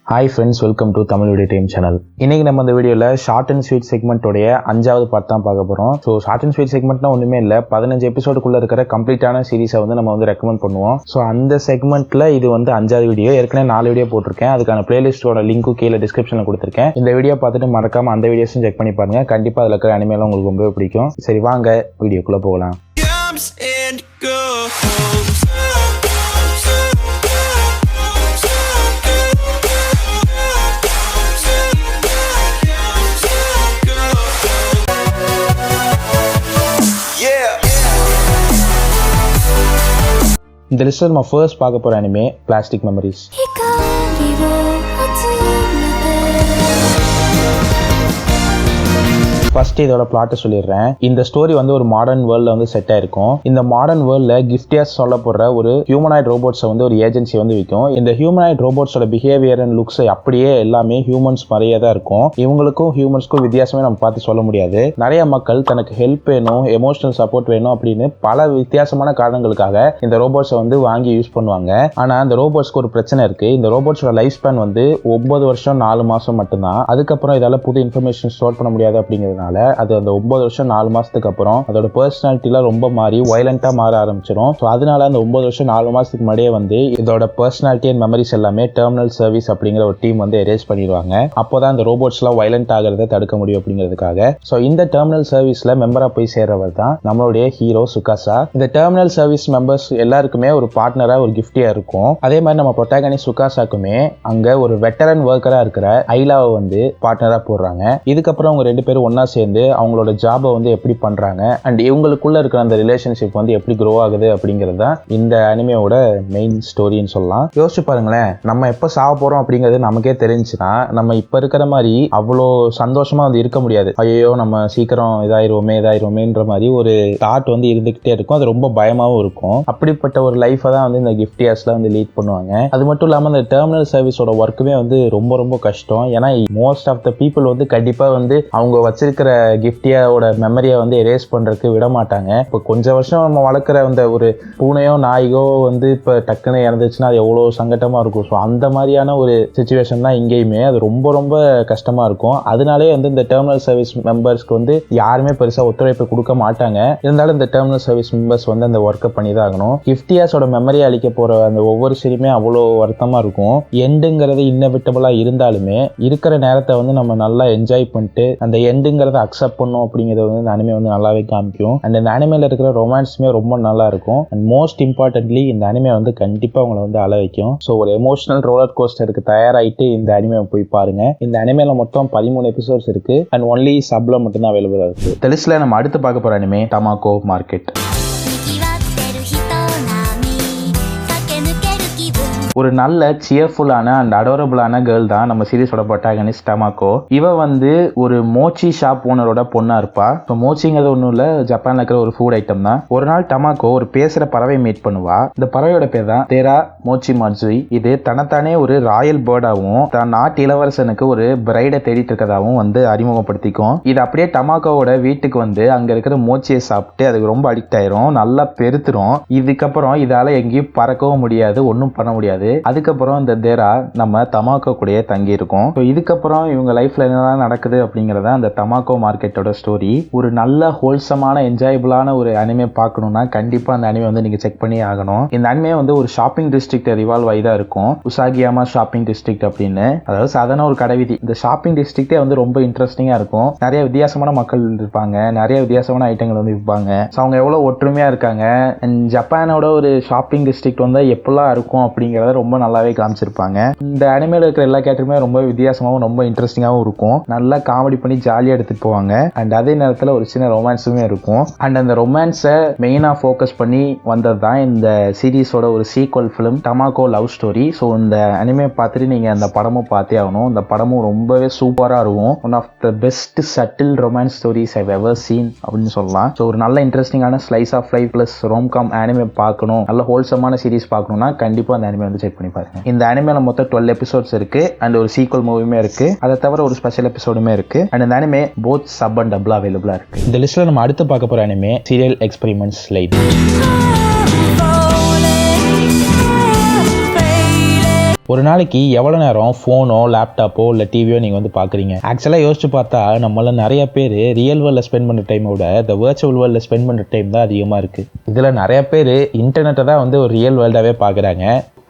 Hi friends, welcome to Tamil video time channel. இன்னைக்கு நம்ம இந்த வீடியோவில் ஷார்ட் அண்ட் ஸ்வீட் செக்மெண்ட்டோடைய 5வது பார்ட் தான் பார்க்க போகிறோம். ஸோ ஷார்ட் அண்ட் ஸ்வீட் செக்மெண்ட்னா ஒன்றுமே இல்லை, 15 எபிசோடுக்குள்ளே இருக்கிற கம்ப்ளீட்டான சீரிஸை வந்து நம்ம வந்து ரெக்கமெண்ட் பண்ணுவோம். ஸோ அந்த செக்மெண்ட்டில் இது வந்து 5வது வீடியோ. ஏற்கனவே 4 வீடியோ போட்டிருக்கேன். அதுக்கான பிளேலிஸ்ட்டோட லிங்க்கும் கீழே டிஸ்கிரிப்ஷனில் கொடுத்துருக்கேன். இந்த வீடியோ பார்த்துட்டு மறக்காம அந்த வீடியோஸும் செக் பண்ணி பாருங்க. கண்டிப்பாக அதில் இருக்கிற அனிமேலாம் உங்களுக்கு ரொம்பவே பிடிக்கும். சரி, வாங்க வீடியோக்குள்ளே போகலாம். இந்த லிஸ்ட்டில் நம்ம ஃபர்ஸ்ட் பார்க்க போகிற அனிமே பிளாஸ்டிக் மெமரிஸ். ஃபர்ஸ்ட் இதோட பிளாட்டை சொல்லிடுறேன். இந்த ஸ்டோரி வந்து ஒரு மாடர்ன் வேர்ல்ட்ல வந்து செட் ஆயிருக்கும். இந்த மாடர்ன் வேர்ல்ட்ல கிஃப்டியாஸ் சொல்லப்படுற ஒரு ஹியூமனாய்ட் ரோபோட்ஸை வந்து ஒரு ஏஜென்சி வந்து விற்கும். இந்த ஹியூமனாய்ட் ரோபோட்ஸோட பிஹேவியர் அண்ட் லுக்ஸ் அப்படியே எல்லாமே ஹியூமன்ஸ் மாதிரியே தான் இருக்கும். இவங்களுக்கும் ஹியூமன்ஸ்க்கும் வித்தியாசமே நம்ம பார்த்து சொல்ல முடியாது. நிறைய மக்கள் தனக்கு ஹெல்ப் வேணும், எமோஷனல் சப்போர்ட் வேணும் அப்படின்னு பல வித்தியாசமான காரணங்களுக்காக இந்த ரோபோட்ஸை வந்து வாங்கி யூஸ் பண்ணுவாங்க. ஆனா அந்த ரோபோட்ஸ்க்கு ஒரு பிரச்சனை இருக்கு. இந்த ரோபோட்ஸோட லைஃப் ஸ்பேன் வந்து 9 வருஷம் 4 மாசம் மட்டும்தான். அதுக்கப்புறம் இதால புது இன்ஃபர்மேஷன் ஸ்டோர் பண்ண முடியாது அப்படிங்கிறது அது அந்த 9 வருஷம் 4 மாசத்துக்கு அப்புறம் அதோட பர்சனாலிட்டில ரொம்ப மாறி வயலண்டா மாற ஆரம்பிச்சிடும். ஸோ அதனால அந்த 9 வருஷம் 4 மாசத்துக்கு முன்னாடியே வந்து இதோட பர்சனாலிட்டி அண்ட் மெமரிஸ் எல்லாமே டெர்மினல் சர்வீஸ் அப்படிங்கிற ஒரு டீம் வந்து எரேஸ் பண்ணிடுவாங்க. அப்போதான் அந்த ரோபோட்ஸ் எல்லாம் வயலண்ட் ஆகிறத தடுக்க முடியும் அப்படிங்கிறதுக்காக. ஸோ இந்த டெர்மினல் சர்வீஸ்ல மெம்பரா போய் சேர்றவர் தான் நம்மளுடைய ஹீரோ சுகாசா. இந்த டெர்மினல் சர்வீஸ் மெம்பர்ஸ் எல்லாருக்குமே ஒரு பார்ட்னரா ஒரு கிஃப்டியா இருக்கும். அதே மாதிரி நம்ம ப்ரொட்டாகனிஸ்ட் சுகாசாக்குமே அங்க ஒரு வெட்டரன் ஒர்க்கரா இருக்கிற ஐலாவை வந்து பார்ட்னரா போடுறாங்க. இதுக்கப்புறம் அவங்க 2 பேரும் ஒன்னா சேர்ந்து அவங்களோட ஜாபை வந்து எப்படி பண்றாங்க அண்ட் இவங்களுக்குள்ள இருக்கிற அந்த ரிலேஷன்ஷிப் வந்து எப்படி க்ரோ ஆகுது அப்படிங்கிறது தான் இந்த அனிமேவோட மெயின் ஸ்டோரின்னு சொல்லலாம். யோசிச்சு பாருங்களேன், நம்ம எப்போ சாக போறோம் அப்படிங்கிறது நமக்கே தெரிஞ்சுன்னா நம்ம இப்ப இருக்கிற மாதிரி அவ்வளோ சந்தோஷமா வந்து இருக்க முடியாது. ஐயோ நம்ம சீக்கிரம் இதாயிருவோமேன்ற மாதிரி ஒரு தாட் வந்து இருந்துகிட்டே இருக்கும். அது ரொம்ப பயமாவும் இருக்கும். அப்படிப்பட்ட ஒரு லைஃபை தான் வந்து இந்த கிஃப்டியாஸ்ல வந்து லீட் பண்ணுவாங்க. அது மட்டும் இல்லாமல் இந்த டெர்மினல் சர்வீஸோட ஒர்க்குமே வந்து ரொம்ப ரொம்ப கஷ்டம். ஏன்னா மோஸ்ட் ஆஃப் த பீப்புள் வந்து கண்டிப்பா வந்து அவங்க வச்சிருக்கிற கிஃப்டியாவோட மெமரியை வந்து எரேஸ் பண்றதுக்கு விட மாட்டாங்க. இப்போ கொஞ்சம் வருஷம் நம்ம வளர்க்குற அந்த ஒரு பூனையோ நாய்கோ வந்து இப்போ டக்குன்னு இறந்துச்சுன்னா அது எவ்வளோ சங்கட்டமா இருக்கும். ஸோ அந்த மாதிரியான ஒரு சுச்சுவேஷன் தான் இங்கேயுமே. அது ரொம்ப ரொம்ப கஷ்டமா இருக்கும். அதனாலே வந்து இந்த டெர்மினல் சர்வீஸ் மெம்பர்ஸ்க்கு வந்து யாருமே பெருசா ஒத்துழைப்பு கொடுக்க மாட்டாங்க. இருந்தாலும் இந்த டெர்மினல் சர்வீஸ் மெம்பர்ஸ் வந்து அந்த ஒர்க்கை பண்ணி தான் ஆகணும். கிஃப்டியாஸோட மெமரியை அளிக்க போற அந்த ஒவ்வொரு சீனுமே அவ்வளோ வருத்தமா இருக்கும். எண்டுங்கிறது இன்னெவிட்டபிளா இருந்தாலுமே இருக்கிற நேரத்தை வந்து நம்ம நல்லா என்ஜாய் பண்ணிட்டு அந்த எண்டுங்கிறத அக்செப்ட் பண்ணும் அப்படிங்கிறது வந்து இந்த அனிமே வந்து நல்லாவே காமிக்கும். அண்ட் இந்த அனிமேல இருக்கிற ரொமான்ஸுமே ரொம்ப நல்லா இருக்கும். அண்ட் மோஸ்ட் இம்பார்ட்டன்ட்லி இந்த அனிமே வந்து கண்டிப்பா உங்களை வந்து அழ வைக்கும். ஸோ ஒரு எமோஷனல் ரோலர் கோஸ்டருக்கு தயாராகிட்டு இந்த அனிமே போய் பாருங்க. இந்த அனிமேல மொத்தம் 13 எபிசோட்ஸ் இருக்கு அண்ட் ஒன்லி சப்ல மட்டும் தான் அவைலபிளா இருக்கு. தெலிஸ்ல நம்ம அடுத்து பார்க்க போற அனிமே டமாகோ மார்க்கெட். ஒரு நல்ல சியர்ஃபுல்லான அண்ட் அடோரபிளான கேர்ள் தான் நம்ம சீரிஸோட ப்ரொட்டாகனிஸ்ட் டமாகோ. இவ வந்து ஒரு மோச்சி ஷாப் ஓனரோட பொண்ணா இருப்பா. ஸோ மோச்சிங்கிறது ஒன்றும் இல்லை, ஜப்பான்ல இருக்கிற ஒரு ஃபுட் ஐட்டம் தான். ஒரு நாள் டமாகோ ஒரு பேசுற பறவை மீட் பண்ணுவா. இந்த பறவையோட பேர் தான் தேரா மோச்சி மாட்சுய். இது தனத்தானே ஒரு ராயல் பேர்டாவும் தான் நாட்டு இளவரசனுக்கு ஒரு பிரைடை தேடிட்டு இருக்கதாகவும் வந்து அறிமுகப்படுத்திக்கும். இது அப்படியே டமாகோவோட வீட்டுக்கு வந்து அங்க இருக்கிற மோச்சியை சாப்பிட்டு அதுக்கு ரொம்ப அடிக்ட் ஆயிரும், நல்லா பெருத்துரும். இதுக்கப்புறம் இதால எங்கேயும் பறக்கவும் முடியாது, ஒன்றும் பண்ண முடியாது. அதுக்கப்புறம் இந்த தேரா நம்ம டமாகோ கூடயே தங்கி இருக்கும். இதுக்கப்புறம் இவங்க லைஃப்ல என்னதான் நடக்குது அப்படிங்கறத அந்த டமாகோ மார்க்கெட்டோட ஸ்டோரி. ஒரு நல்ல ஹோல்சமான என்ஜாயபிளான ஒரு அனிமே பார்க்கணும்னா கண்டிப்பா அந்த அனிமே வந்து நீங்க செக் பண்ணி ஆகணும். இந்த அனிமே வந்து ஒரு ஷாப்பிங் டிஸ்ட்ரிக்ட் ரிவால்வ் ஆகி தான் இருக்கும். உசாகியாமா ஷாப்பிங் டிஸ்ட்ரிக்ட் அப்படின்னு, அதாவது சாதாரண ஒரு கடைவீதி. இந்த ஷாப்பிங் டிஸ்ட்ரிக்டே வந்து ரொம்ப இன்ட்ரெஸ்டிங்கா இருக்கும். நிறைய வித்தியாசமான மக்கள் இருப்பாங்க, நிறைய வித்தியாசமான ஐட்டங்கள் வந்து விற்பாங்க. அவங்க எவ்வளவு ஒற்றுமையா இருக்காங்க. ஜப்பானோட ஒரு ஷாப்பிங் டிஸ்ட்ரிக்ட் வந்து எப்பெல்லாம் இருக்கும் அப்படிங்கறத ரொம்ப நல்லாவே காமிச்சிருப்பாங்க. இந்த அனிமேல இருக்கிற எல்லா கேரக்டருமே ரொம்ப வித்தியாசமாகவும் ரொம்ப இன்ட்ரெஸ்டிங்காகவும் இருக்கும். நல்லா காமெடி பண்ணி ஜாலியா எடுத்துட்டு போவாங்க. அண்ட் அதே நேரத்தில் ஒரு சின்ன ரொமான்ஸுமே இருக்கும். அண்ட் அந்த ரொமான்ஸை மெயினா ஃபோக்கஸ் பண்ணி வந்தது தான் இந்த சீரீஸோட ஒரு sequel film Tamako love story. So இந்த அனிமே பார்த்துட்டு நீங்க அந்த படமும் பார்த்தே ஆகணும். இந்த படமும் ரொம்பவே சூப்பரா இருக்கும். One of the best subtle romance stories I've ever seen அப்படின்னு சொல்லலாம். ஸோ ஒரு நல்ல இன்ட்ரெஸ்டிங்கான slice of life plus romcom anime பார்க்கணும், நல்ல ஹோல்சமான சீரீஸ் பார்க்கணும்னா கண்டிப்பா அந்த அனிமே வந்து செக் பண்ணி பாருங்க. இந்த அனிமேல மொத்தம் 12 எபிசோட்ஸ் இருக்கு அண்ட் ஒரு சீக்வல் மூவியுமே இருக்கு. அதை தவிர ஒரு ஸ்பெஷல் எபிசோடுமே இருக்கு. அண்ட் இந்த anime both sub and double அவைலபிளா இருக்கு. இந்த லிஸ்ட்ல நம்ம அடுத்து பார்க்க போற அனிமே சீரியல் எக்ஸ்பெரிமெண்ட்ஸ் லைட். ஒரு நாளைக்கு எவ்வளவு நேரம் போனோ லேப்டாப்போ இல்ல டிவியோ நீங்க வந்து பாக்குறீங்க? ஆக்சுவலா யோசிச்சு பார்த்தா நம்மள நிறைய பேர் ரியல் வேர்ல்ட்ல ஸ்பெண்ட் பண்ற டைமோட இந்த வர்ச்சுவல் வேர்ல்ட்ல ஸ்பெண்ட் பண்ற டைம் தான் அதிகமா இருக்கு. இதுல நிறைய பேர் இன்டர்நெட்டை தான் வந்து ஒரு ரியல் வேர்ல்டாவே பாக்குறாங்க.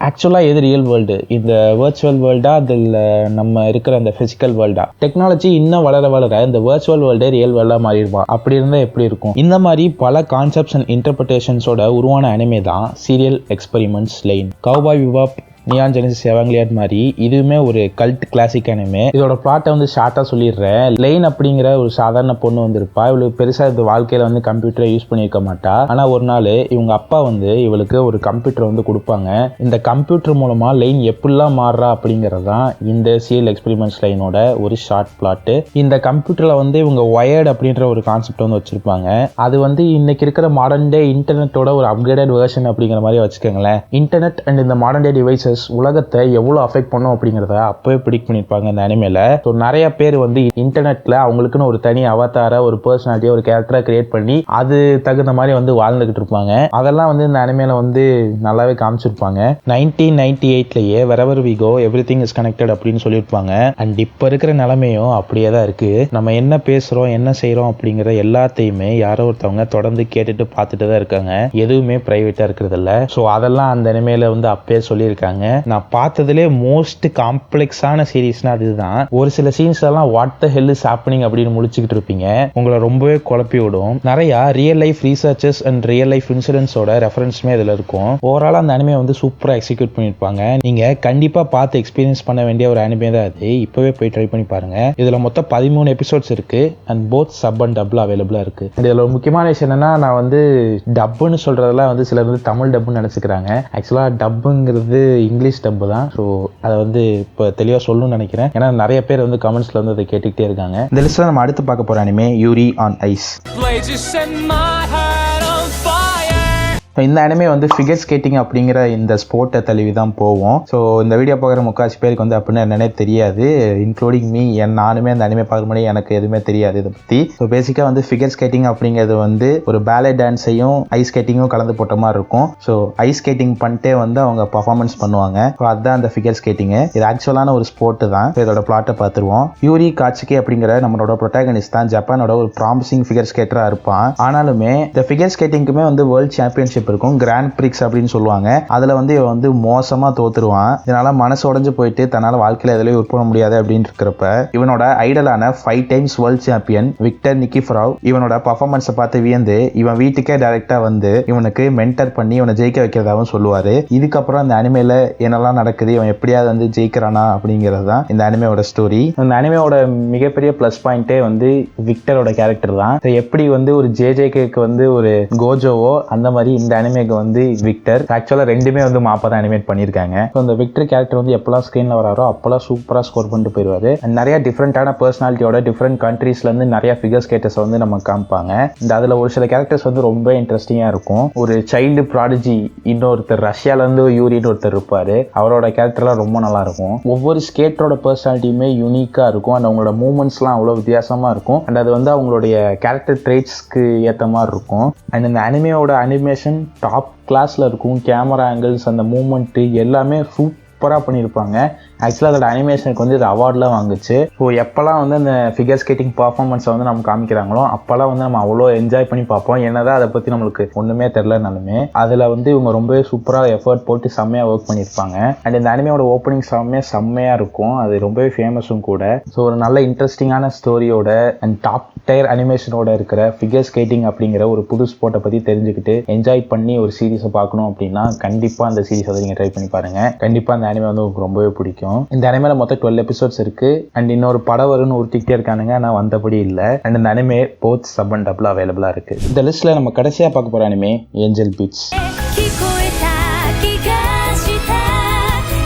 ஆக்சுவலாக எது ரியல் வேர்ல்டு, இந்த வர்ச்சுவல் வேர்ல்டா அதில் நம்ம இருக்கிற அந்த ஃபிசிக்கல் வேர்ல்டா? டெக்னாலஜி இன்னும் வளர வளர இந்த வர்ச்சுவல் வேர்ல்டே ரியல் வேர்ல்டாக மாறிடுவா. அப்படி இருந்தால் எப்படி இருக்கும்? இந்த மாதிரி பல கான்செப்ட்ஸ் அண்ட் இன்டர்பிரிட்டேஷன்ஸோட உருவான அனிமே தான் serial experiments Lain. Cowboy Bebop, Neon Genesis Evangelion மாதிரி இதுவுமே ஒரு கல்ட் கிளாசிக் அனிமே. இதோட பிளாட்டை வந்து ஷார்ட்டாக சொல்லிடுறேன். லைன் அப்படிங்கிற ஒரு சாதாரண பொண்ணு வந்திருப்பா. இவளுக்கு பெருசாக இந்த வாழ்க்கையில் வந்து கம்ப்யூட்டரை யூஸ் பண்ணியிருக்க மாட்டா. ஆனால் ஒரு நாள் இவங்க அப்பா வந்து இவளுக்கு ஒரு கம்ப்யூட்டர் வந்து கொடுப்பாங்க. இந்த கம்ப்யூட்டர் மூலமாக லைன் எப்படிலாம் மாறுறா அப்படிங்கிறது தான் இந்த சீரியல் எக்ஸ்பெரிமெண்ட்ஸ் லைனோட ஒரு ஷார்ட் பிளாட்டு. இந்த கம்ப்யூட்டரில் வந்து இவங்க ஒயர்டு அப்படின்ற ஒரு கான்செப்ட் வந்து வச்சிருப்பாங்க. அது வந்து இன்னைக்கு இருக்கிற மாடர்ன் டே இன்டர்நெட்டோட ஒரு அப்கிரேடட் வெர்ஷன் அப்படிங்கிற மாதிரி வச்சுக்கோங்களேன். இன்டர்நெட் அண்ட் இந்த மாடர்ன் டே டிவைசஸ் உலகத்தை எவ்வளவு அஃபெக்ட் பண்ணும் அப்படிங்கறத அப்பவே ப்ரெடிக்ட் பண்ணிருப்பாங்க இந்த அனிமேல. ஸோ நிறைய பேர் வந்து இன்டர்நெட்ல அவங்களுக்குன்னு ஒரு தனி அவதார, ஒரு பர்சனாலிட்டியா, ஒரு கேரக்டரா கிரியேட் பண்ணி அது தகுந்த மாதிரி வந்து வாழ்ந்துகிட்டு இருப்பாங்க. அதெல்லாம் வந்து இந்த அனிமேல வந்து நல்லாவே காமிச்சிருப்பாங்க. 1998லயே wherever we go everything is connected அப்படின்னு சொல்லியிருப்பாங்க. அண்ட் இப்ப இருக்கிற நிலைமையும் அப்படியே தான் இருக்கு. நம்ம என்ன பேசுறோம், என்ன செய்யறோம் அப்படிங்கிற எல்லாத்தையுமே யாரோ ஒருத்தவங்க தொடர்ந்து கேட்டுட்டு பார்த்துட்டு தான் இருக்காங்க. எதுவுமே பிரைவேட்டா இருக்கிறது இல்ல. ஸோ அதெல்லாம் அந்த அனிமேல வந்து அப்பயே சொல்லியிருக்காங்க. நான் பார்த்ததுலே மோஸ்ட் காம்ப்ளெக்ஸான சீரீஸ்னா அதுதான். ஒரு சில சீன்ஸ் எல்லாம் what the hell is happening அப்படின்னு முடிச்சுக்கிட்டு இருப்பீங்க. உங்களை ரொம்பவே குழப்பி விடும். நிறைய real life researches and real life இன்சிடென்ட்ஸோட ரெஃபரன்ஸுமே இதுல இருக்கும். ஓவரால் அந்த அனிமே வந்து சூப்பரா எக்ஸிக்யூட் பண்ணிருப்பாங்க. நீங்க கண்டிப்பா பார்த்து எக்ஸ்பீரியன்ஸ் பண்ண வேண்டிய ஒரு அனிமே தான் அது. இப்பவே போய் ட்ரை பண்ணி பாருங்க. இதுல மொத்தம் 13 எபிசோட்ஸ் இருக்கு அண்ட் போத் சப் அண்ட் டப்ல அவைலபிளா இருக்கு. இதுல ஒரு முக்கியமான விஷயம் என்னன்னா, நான் வந்து டப்புன்னு சொல்றதெல்லாம் வந்து சிலர் வந்து தமிழ் டப்புன்னு நினைச்சுக்கிறாங்க. ஆக்சுவலா டப்புங்கிறது இங்கிலீஷ் டப்பு தான். ஸோ அதை வந்து இப்போ தெளிவாக சொல்லணும்னு நினைக்கிறேன். ஏன்னா நிறைய பேர் வந்து கமெண்ட்ஸ்ல வந்து அதை கேட்டுக்கிட்டே இருக்காங்க. இந்த லிஸ்ட்ல நம்ம அடுத்து பார்க்க போற அனிமே யூரி ஆன் ஐஸ். இந்த அனிமே வந்து ஃபிகர் ஸ்கேட்டிங் அப்படிங்கிற இந்த ஸ்போர்ட்டை தழுவி தான் போவோம். ஸோ இந்த வீடியோ பார்க்குற முக்காசி பேருக்கு வந்து அப்படின்னு என்னன்னே தெரியாது, இன்க்ளூடிங் மீ. நானுமே அந்த அனிமே பார்க்க முடியும், எனக்கு எதுவுமே தெரியாது இதை பற்றி. ஸோ பேசிக்காக வந்து ஃபிகர் ஸ்கேட்டிங் அப்படிங்கிறது வந்து ஒரு பேலே டான்ஸையும் ஐஸ் ஸ்கேட்டிங்கும் கலந்து போட்ட மாதிரி இருக்கும். ஸோ ஐஸ் ஸ்கேட்டிங் பண்ணிட்டே வந்து அவங்க பர்ஃபார்மன்ஸ் பண்ணுவாங்க. ஸோ அதுதான் அந்த ஃபிகர் ஸ்கேட்டிங்கு. இது ஆக்சுவலான ஒரு ஸ்போர்ட்டு தான். இதோட பிளாட்டை பார்த்துருவோம். யூரி காட்சுகே அப்படிங்கிற நம்மளோட ப்ரொட்டாகனிஸ்ட் தான் ஜப்பானோட ஒரு ப்ராமிசிங் ஃபிகர் ஸ்கேட்டராக இருப்பான். ஆனாலுமே இந்த ஃபிகர் ஸ்கேட்டிங்க்குமே வந்து வேர்ல்ட் சாம்பியன்ஷிப் இருக்கும், கிராண்ட் பிரிக்ஸ் அப்படின்னு சொல்லுவாங்க. அதுல வந்து இவன் வந்து மோசமா தோத்துருவான். இதனால மனசு உடைஞ்சு போயிட்டு தன்னால வாழ்க்கையில எதுலயும் உட்பட முடியாது அப்படின்னு இருக்கிறப்ப இவனோட ஐடலான 5 டைம்ஸ் வேர்ல்ட் சாம்பியன் விக்டர் நிக்கிஃபரோவ் இவனோட பர்ஃபார்மன்ஸை பார்த்து வியந்து இவன் வீட்டுக்கே டைரக்டா வந்து இவனுக்கு மென்டர் பண்ணி இவனை ஜெயிக்க வைக்கிறதாவும் சொல்லுவாரு. இதுக்கப்புறம் இந்த அனிமேல என்னெல்லாம் நடக்குது, இவன் எப்படியாவது வந்து ஜெயிக்கிறானா அப்படிங்கிறது தான் இந்த அனிமேயோட ஸ்டோரி. இந்த அனிமேயோட மிகப்பெரிய பிளஸ் பாயிண்டே வந்து விக்டரோட கேரக்டர் தான். எப்படி வந்து ஒரு ஜேஜேகேக்கு வந்து ஒரு கோஜோவோ அந்த மாதிரி இந்த அனிமேக்கு வந்து விக்டர். ஆக்சுவலா ரெண்டுமே வந்து மாப்பா தான் அனிமேட் பண்ணிருக்காங்க. அந்த விக்டர் கேரக்டர் வந்து எப்பெல்லாம் ஸ்கிரீன்ல வராரோ அப்பெல்லாம் சூப்பரா ஸ்கோர் பண்ணிட்டு போயிருவாரு. நிறைய டிஃப்ரெண்டான பர்சனாலிட்டியோட டிஃப்ரெண்ட் கண்ட்ரீஸ்ல இருந்து நிறைய ஃபிகர் ஸ்கேட்டர்ஸ் வந்து நம்ம காமிப்பாங்க. இந்த அதுல ஒரு சில கேரக்டர்ஸ் வந்து ரொம்ப இன்ட்ரெஸ்டிங்கா இருக்கும். ஒரு சைல்டு ப்ராடிஜி இன்னொருத்தர் ரஷ்யால இருந்து யூரின்னு ஒருத்தர் இருப்பாரு. அவரோட கேரக்டர்லாம் ரொம்ப நல்லா இருக்கும். ஒவ்வொரு ஸ்கேட்டரோட பர்சனாலிட்டியுமே யூனிக்கா இருக்கும். அண்ட் அவங்களோட மூவ்மெண்ட்ஸ்லாம் அவ்வளவு வித்தியாசமா இருக்கும். அண்ட் அது வந்து அவங்களுடைய கேரக்டர் ட்ரேட்ஸ்க்கு ஏற்ற மாதிரி இருக்கும். அண்ட் இந்த அனிமேயோட அனிமேஷன் டாப் கிளாஸ்ல இருக்கும். கேமரா ஆங்கிள்ஸ், அந்த மூவ்மெண்ட் எல்லாமே சூப்பரா பண்ணியிருப்பாங்க. ஆக்சுவலாக அதோட அனிமேஷனுக்கு வந்து இது அவார்ட்லாம் வாங்குச்சு. ஸோ எப்போல்லாம் வந்து அந்த ஃபிகர் ஸ்கேட்டிங் பர்ஃபார்மன்ஸை வந்து நம்ம காமிக்கிறாங்களோ அப்போல்லாம் வந்து நம்ம அவ்வளோ என்ஜாய் பண்ணி பார்ப்போம். என்னதான் அதை பற்றி நம்மளுக்கு ஒன்றுமே தெரிலனாலுமே அதில் வந்து இவங்க ரொம்பவே சூப்பராக எஃபர்ட் போட்டு செம்மையாக ஒர்க் பண்ணியிருப்பாங்க. அண்ட் இந்த அனிமையோட ஓப்பனிங் சாங்குமே செம்மையாக இருக்கும். அது ரொம்பவே ஃபேமஸும் கூட. ஸோ ஒரு நல்ல இன்ட்ரெஸ்டிங்கான ஸ்டோரியோட அண்ட் டாப் டயர் அனிமேஷனோட இருக்கிற ஃபிகர் ஸ்கேட்டிங் அப்படிங்கிற ஒரு புது ஸ்போர்ட்டை பற்றி தெரிஞ்சுக்கிட்டு என்ஜாய் பண்ணி ஒரு சீரீஸை பார்க்கணும் அப்படின்னா கண்டிப்பாக அந்த சீரீஸை வந்து நீங்கள் ட்ரை பண்ணி பாருங்கள். கண்டிப்பாக அந்த அனிமே வந்து உங்களுக்கு ரொம்பவே பிடிக்கும். இந்த அனிமேல மொத்தம் 12 எபிசோட்ஸ் இருக்கு. அண்ட் இன்னொரு படம் வரும்னு உறுத்திக்கிட்டே இருக்கானுங்க, ஆனா வந்தபடி இல்ல. அண்ட் இந்த அனிமே போத் சப் அண்ட் டப்ல அவைலபிளா இருக்கு. இந்த லிஸ்ட்ல நம்ம கடைசியா பார்க்க போற அனிமே ஏஞ்சல் பீட்ஸ்.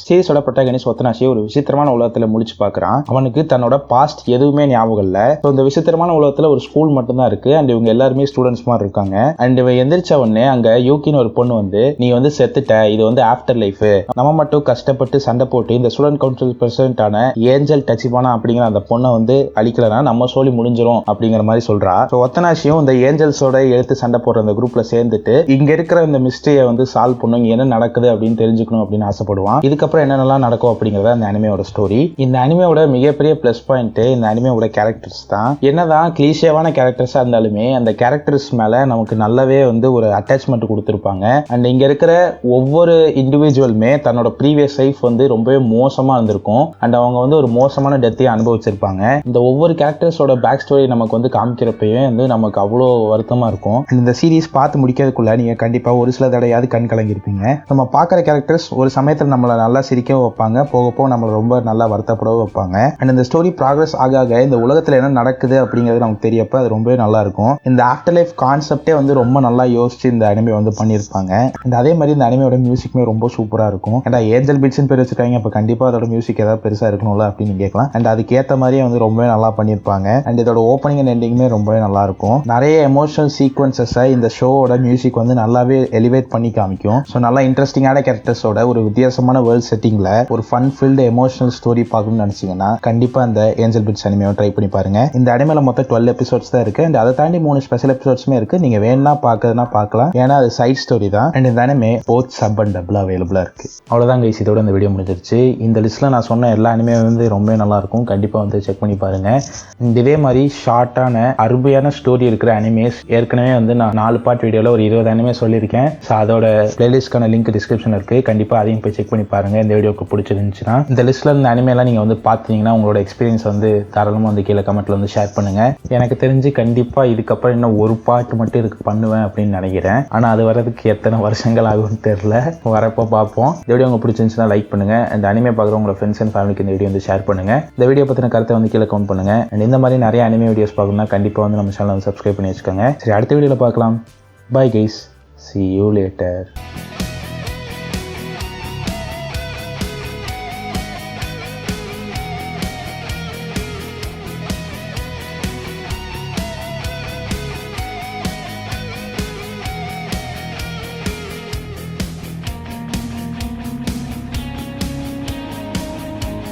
சீரிஸோட ப்ரொட்டாகனிஸ்ட் ஒத்தனாஷி ஒரு விசித்திரமான உலகத்துல முடிச்சு பார்க்கறான். அவனுக்கு தன்னோட பாஸ்ட் எதுவுமே ஞாபகம் இல்ல. இந்த விசித்திரமான உலகத்துல ஒரு ஸ்கூல் மட்டும் தான் இருக்கு. அண்ட் இவங்க எல்லாருமே ஸ்டூடெண்ட்ஸ் மாதிரி இருக்காங்க. அண்ட் இவன் எந்திரிச்ச உடனே அங்க யூகின்னு ஒரு பொண்ணு வந்து நீ வந்து செத்துட்ட, இது வந்து ஆஃப்டர் லைஃப், நம்ம மட்டும் கஷ்டப்பட்டு சண்டை போட்டு இந்த ஸ்டூடெண்ட் கவுன்சில் பிரசிடென்டான ஏஞ்சல் டச்சிபானா அப்படிங்கிற அந்த பொண்ணை வந்து அழிக்கலனா நம்ம சோலி முடிஞ்சிரும் அப்படிங்கிற மாதிரி சொல்றா. ஒத்தனாஷியும் இந்த ஏஞ்சல்ஸோட எடுத்து சண்டை போடுற அந்த குரூப்ல சேர்ந்துட்டு இங்க இருக்கிற இந்த மிஸ்டரியை வந்து சால்வ் பண்ணும், என்ன நடக்குது அப்படின்னு தெரிஞ்சுக்கணும் அப்படின்னு ஆசைப்படுவான். இதுக்கப்புறம் இதுக்கப்புறம் என்னென்னலாம் நடக்கும் அப்படிங்கிறத அந்த அனிமையோட ஸ்டோரி. இந்த அனிமையோட மிகப்பெரிய ப்ளஸ் பாயிண்ட் இந்த அனிமையோட கேரக்டர்ஸ் தான். என்னதான் கிளீஷேவான கேரக்டர்ஸாக இருந்தாலுமே அந்த கேரக்டர்ஸ் மேலே நமக்கு நல்லாவே வந்து ஒரு அட்டாச்மெண்ட் கொடுத்துருப்பாங்க. அண்ட் இங்கே இருக்கிற ஒவ்வொரு இண்டிவிஜுவலுமே தன்னோட ப்ரீவியஸ் லைஃப் வந்து ரொம்பவே மோசமாக இருந்திருக்கும். அண்ட் அவங்க வந்து ஒரு மோசமான டெத்தையும் அனுபவிச்சிருப்பாங்க. இந்த ஒவ்வொரு கேரக்டர்ஸோட பேக் ஸ்டோரி நமக்கு வந்து காமிக்கிறப்பவே வந்து நமக்கு அவ்வளோ வருத்தமாக இருக்கும். இந்த சீரீஸ் பார்த்து முடிக்கிறதுக்குள்ள நீங்கள் கண்டிப்பாக ஒரு சில தடையாவது கண் கலங்கிருப்பீங்க. நம்ம பார்க்குற கேரக்டர்ஸ் ஒரு சமயத்தில் நம்மளை நல்லா சிரிக்க வைப்பாங்க, போக போக நம்மளை ரொம்ப நல்லா வருத்தப்படவும் வைப்பாங்க. அண்ட் இந்த ஸ்டோரி ப்ராக்ரஸ் ஆக ஆக இந்த உலகத்தில் என்ன நடக்குது அப்படிங்கிறது நமக்கு தெரியப்போ அது ரொம்பவே நல்லா இருக்கும். இந்த ஆஃப்டர் லைஃப் கான்செப்டே வந்து ரொம்ப நல்லா யோசிச்சு இந்த அனிமே வந்து பண்ணியிருப்பாங்க. அண்ட் அதே மாதிரி இந்த அனிமையோட மியூசிக்குமே ரொம்ப சூப்பராக இருக்கும். அண்ட் ஏஞ்சல் பீட்ஸ்னு பேர் வச்சிருக்காங்க, அப்போ கண்டிப்பாக அதோட மியூசிக் ஏதாவது பெருசாக இருக்கணும்ல அப்படின்னு கேட்கலாம். அண்ட் அதுக்கேற்ற மாதிரியே வந்து ரொம்பவே நல்லா பண்ணியிருப்பாங்க. அண்ட் இதோட ஓப்பனிங் அண்ட் எண்டிங்குமே ரொம்பவே நல்லா இருக்கும். நிறைய எமோஷனல் சீக்வன்சஸை இந்த ஷோவோட மியூசிக் வந்து நல்லாவே எலிவேட் பண்ணி காமிக்கும். ஸோ நல்லா இன்ட்ரெஸ்டிங்கான கேரக்டர்ஸோட ஒரு வித்தியாசமான வேர்ல்ட் செட்டிங்ல ஒரு ஃபன் ஃபில்டு எமோஷனல் ஸ்டோரி பார்க்கணும்னு நினைச்சீங்கன்னா கண்டிப்பா இந்த ஏஞ்சல் பீட்ஸ் அனிமையை ட்ரை பண்ணி பாருங்க. இந்த அனிமையில மொத்தம் 12 எபிசோட்ஸ் தான் இருக்கு. அண்ட் அதை தாண்டி 3 ஸ்பெஷல் எபிசோட்ஸுமே இருக்கு. நீங்க வேணா பார்க்கறதுனா பார்க்கலாம், ஏன்னா அது சைட் ஸ்டோரி தான். அண்ட் இந்த anime both sub and double அவைலபிளா இருக்கு. அவ்வளவுதான் கைஸ், இதோட இந்த வீடியோ முடிஞ்சிருச்சு. இந்த லிஸ்ட்ல நான் சொன்ன எல்லா அனிமே வந்து ரொம்ப நல்லா இருக்கும், கண்டிப்பா வந்து செக் பண்ணி பாருங்க. இதே மாதிரி ஷார்ட்டான அருமையான ஸ்டோரி இருக்கிற அனிமேஸ் ஏற்கனவே வந்து நான் 4 பார்ட் வீடியோல ஒரு 20 அனிமே சொல்லியிருக்கேன். ஸோ அதோட பிளேலிஸ்ட்கான லிங்க் டிஸ்கிரிப்ஷன் இருக்கு, கண்டிப்பா அதையும் போய் செக் பண்ணி பாருங்க. இந்த வீடியோக்கு பிடிச்சிருந்துச்சுன்னா இந்த லிஸ்ட்ல இருந்த அனிமேலாம் நீங்க வந்து பார்த்தீங்கன்னா உங்களோட எக்ஸ்பீரியன்ஸ் வந்து தாராளமாக வந்து கீழே கமெண்ட்ல வந்து ஷேர் பண்ணுங்க. எனக்கு தெரிஞ்சு கண்டிப்பா இதுக்கப்புறம் இன்னும் ஒரு பார்ட் மட்டும் இருக்கு பண்ணுவேன் அப்படின்னு நினைக்கிறேன். ஆனா அது வரதுக்கு எத்தனை வருஷங்கள் ஆகும்னு தெரியல, வரப்போ பார்ப்போம். இந்த வீடியோ உங்களுக்கு பிடிச்சிருந்துச்சுன்னா லைக் பண்ணுங்க. அந்த அனிமே பார்க்குற உங்களோட ஃப்ரெண்ட்ஸ் அண்ட் ஃபேமிலிக்கு இந்த வீடியோ வந்து ஷேர் பண்ணுங்க. இந்த வீடியோ பத்தின கருத்தை வந்து கீழே கமெண்ட் பண்ணுங்க. அண்ட் இந்த மாதிரி நிறைய அனிமே வீடியோஸ் பார்க்கணும்னா கண்டிப்பா வந்து நம்ம சேனலை வந்து சப்ஸ்கிரைப் பண்ணி வச்சுக்கோங்க. சரி, அடுத்த வீடியோல பார்க்கலாம். Bye guys, see you later.